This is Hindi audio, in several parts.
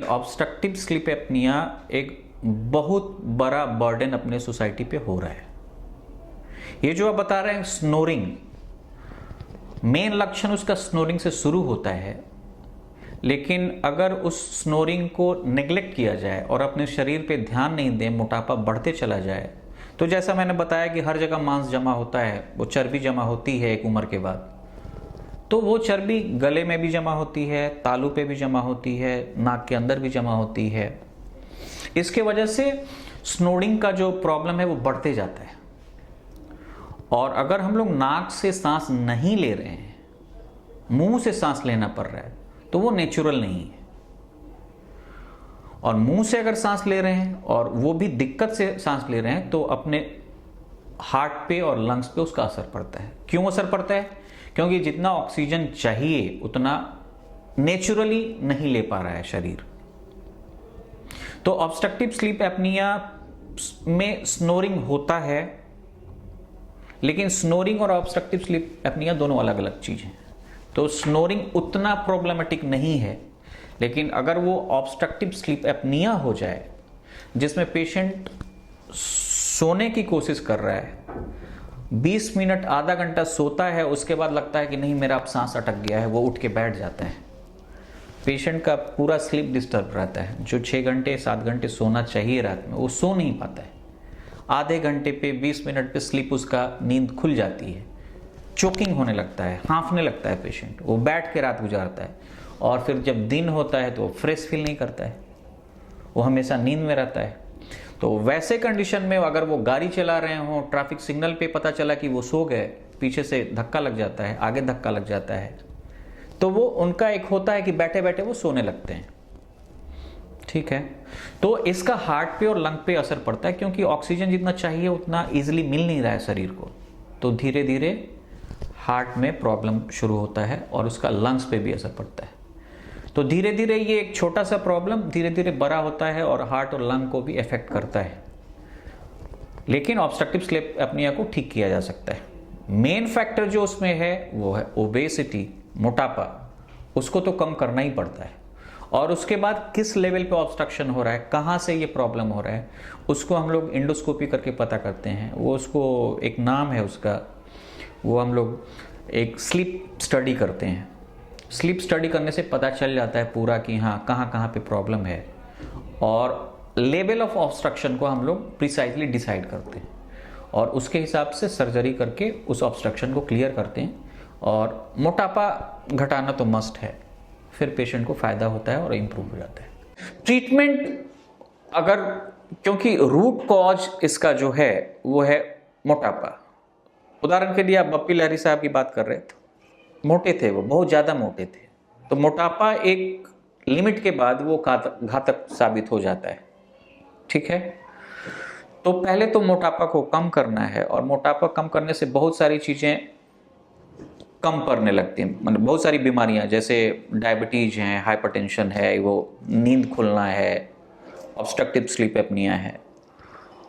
ऑब्स्ट्रक्टिव स्लीप एपनिया एक बहुत बड़ा बर्डन अपने सोसाइटी पे हो रहा है। ये जो आप बता रहे हैं स्नोरिंग, मेन लक्षण उसका स्नोरिंग से शुरू होता है, लेकिन अगर उस स्नोरिंग को नेग्लेक्ट किया जाए और अपने शरीर पे ध्यान नहीं दें, मोटापा बढ़ते चला जाए, तो जैसा मैंने बताया कि हर जगह मांस जमा होता है, वो चर्बी जमा होती है एक उम्र के बाद, तो वो चर्बी गले में भी जमा होती है, तालू पे भी जमा होती है, नाक के अंदर भी जमा होती है। इसके वजह से स्नोरिंग का जो प्रॉब्लम है वो बढ़ते जाता है। और अगर हम लोग नाक से सांस नहीं ले रहे हैं, मुंह से सांस लेना पड़ रहा है, तो वो नेचुरल नहीं है। और मुंह से अगर सांस ले रहे हैं और वो भी दिक्कत से सांस ले रहे हैं, तो अपने हार्ट पे और लंग्स पे उसका असर पड़ता है। क्यों असर पड़ता है? क्योंकि जितना ऑक्सीजन चाहिए उतना नेचुरली नहीं ले पा रहा है शरीर। तो ऑब्स्ट्रक्टिव स्लीप एपनिया में स्नोरिंग होता है, लेकिन स्नोरिंग और ऑब्स्ट्रक्टिव स्लीप एपनिया दोनों अलग अलग चीज हैं। तो स्नोरिंग उतना प्रॉब्लमेटिक नहीं है, लेकिन अगर वो ऑब्स्ट्रक्टिव स्लीप एपनिया हो जाए जिसमें पेशेंट सोने की कोशिश कर रहा है, 20 मिनट आधा घंटा सोता है, उसके बाद लगता है कि नहीं मेरा अब सांस अटक गया है, वो उठ के बैठ जाता है, पेशेंट का पूरा स्लीप डिस्टर्ब रहता है। जो 6 घंटे 7 घंटे सोना चाहिए रात में, वो सो नहीं पाता है। आधे घंटे पे 20 मिनट पे स्लीप उसका नींद खुल जाती है, चोकिंग होने लगता है, हाँफने लगता है पेशेंट, वो बैठ के रात गुजारता है। और फिर जब दिन होता है तो वो फ्रेश फील नहीं करता है, वो हमेशा नींद में रहता है। तो वैसे कंडीशन में अगर वो गाड़ी चला रहे हो, ट्रैफिक सिग्नल पे पता चला कि वो सो गए, पीछे से धक्का लग जाता है, आगे धक्का लग जाता है, तो वो उनका एक होता है कि बैठे बैठे वो सोने लगते हैं। ठीक है, तो इसका हार्ट पे और लंग पे असर पड़ता है, क्योंकि ऑक्सीजन जितना चाहिए उतना इजीली मिल नहीं रहा है शरीर को। तो धीरे धीरे हार्ट में प्रॉब्लम शुरू होता है और उसका लंग्स पे भी असर पड़ता है। तो धीरे धीरे ये एक छोटा सा प्रॉब्लम धीरे धीरे बड़ा होता है और हार्ट और लंग को भी इफेक्ट करता है। लेकिन ऑब्स्ट्रक्टिव स्लीप एपनिया को ठीक किया जा सकता है। मेन फैक्टर जो उसमें है वो है ओबेसिटी, मोटापा, उसको तो कम करना ही पड़ता है। और उसके बाद किस लेवल पे ऑब्स्ट्रक्शन हो रहा है, कहाँ से ये प्रॉब्लम हो रहा है, उसको हम लोग इंडोस्कोपी करके पता करते हैं। वो उसको एक नाम है उसका, वो हम लोग एक स्लीप स्टडी करते हैं। स्लीप स्टडी करने से पता चल जाता है पूरा कि हाँ कहाँ कहाँ पे प्रॉब्लम है, और लेवल ऑफ ऑब्स्ट्रक्शन को हम लोग प्रिसाइजली डिसाइड करते हैं और उसके हिसाब से सर्जरी करके उस ऑब्स्ट्रक्शन को क्लियर करते हैं। और मोटापा घटाना तो मस्ट है, फिर पेशेंट को फायदा होता है और इम्प्रूव हो जाता है। ट्रीटमेंट अगर, क्योंकि रूट कॉज इसका जो है वो है मोटापा। उदाहरण के लिए आप बप्पी लहरी साहब की बात कर रहे थे, मोटे थे, वो बहुत ज़्यादा मोटे थे। तो मोटापा एक लिमिट के बाद वो घातक साबित हो जाता है। ठीक है, तो पहले तो मोटापा को कम करना है, और मोटापा कम करने से बहुत सारी चीज़ें कम पड़ने लगती हैं। मतलब बहुत सारी बीमारियां जैसे डायबिटीज हैं, हाइपरटेंशन है, वो नींद खुलना है, ऑब्स्ट्रक्टिव स्लीप एपनिया है।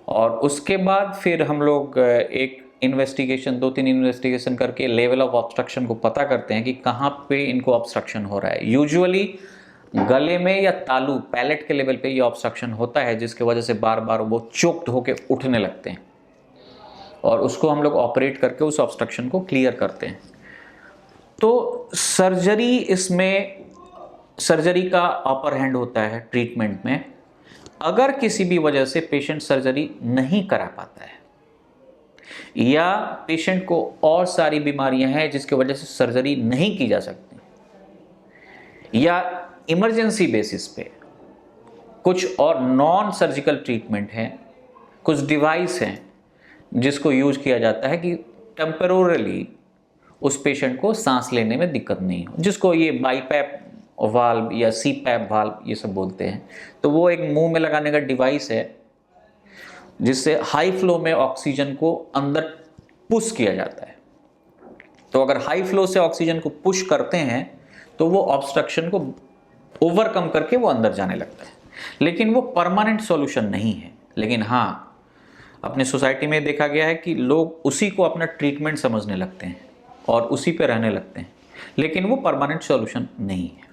और उसके बाद फिर हम लोग एक इन्वेस्टिगेशन, 2-3 इन्वेस्टिगेशन करके लेवल ऑफ ऑब्स्ट्रक्शन को पता करते हैं कि कहाँ पे इनको ऑब्स्ट्रक्शन हो रहा है। यूजुअली गले में या तालू, पैलेट के लेवल पे ये ऑब्स्ट्रक्शन होता है, जिसकी वजह से बार बार वो चोक्ड होके उठने लगते हैं, और उसको हम लोग ऑपरेट करके उस ऑब्स्ट्रक्शन को क्लियर करते हैं। तो सर्जरी, इसमें सर्जरी का अपर हैंड होता है ट्रीटमेंट में। अगर किसी भी वजह से पेशेंट सर्जरी नहीं करा पाता है, या पेशेंट को और सारी बीमारियां हैं जिसकी वजह से सर्जरी नहीं की जा सकती, या इमरजेंसी बेसिस पे कुछ और नॉन सर्जिकल ट्रीटमेंट है, कुछ डिवाइस हैं जिसको यूज किया जाता है कि टेम्पररी उस पेशेंट को सांस लेने में दिक्कत नहीं हो, जिसको ये बाईपैप वाल्व या सीपैप वाल्व ये सब बोलते हैं। तो वो एक मुंह में लगाने का डिवाइस है जिससे हाई फ्लो में ऑक्सीजन को अंदर पुश किया जाता है। तो अगर हाई फ्लो से ऑक्सीजन को पुश करते हैं तो वो ऑब्स्ट्रक्शन को ओवरकम करके वो अंदर जाने लगता है। लेकिन वो परमानेंट सॉल्यूशन नहीं है। लेकिन हाँ, अपने सोसाइटी में देखा गया है कि लोग उसी को अपना ट्रीटमेंट समझने लगते हैं और उसी पे रहने लगते हैं, लेकिन वो परमानेंट सॉल्यूशन नहीं है।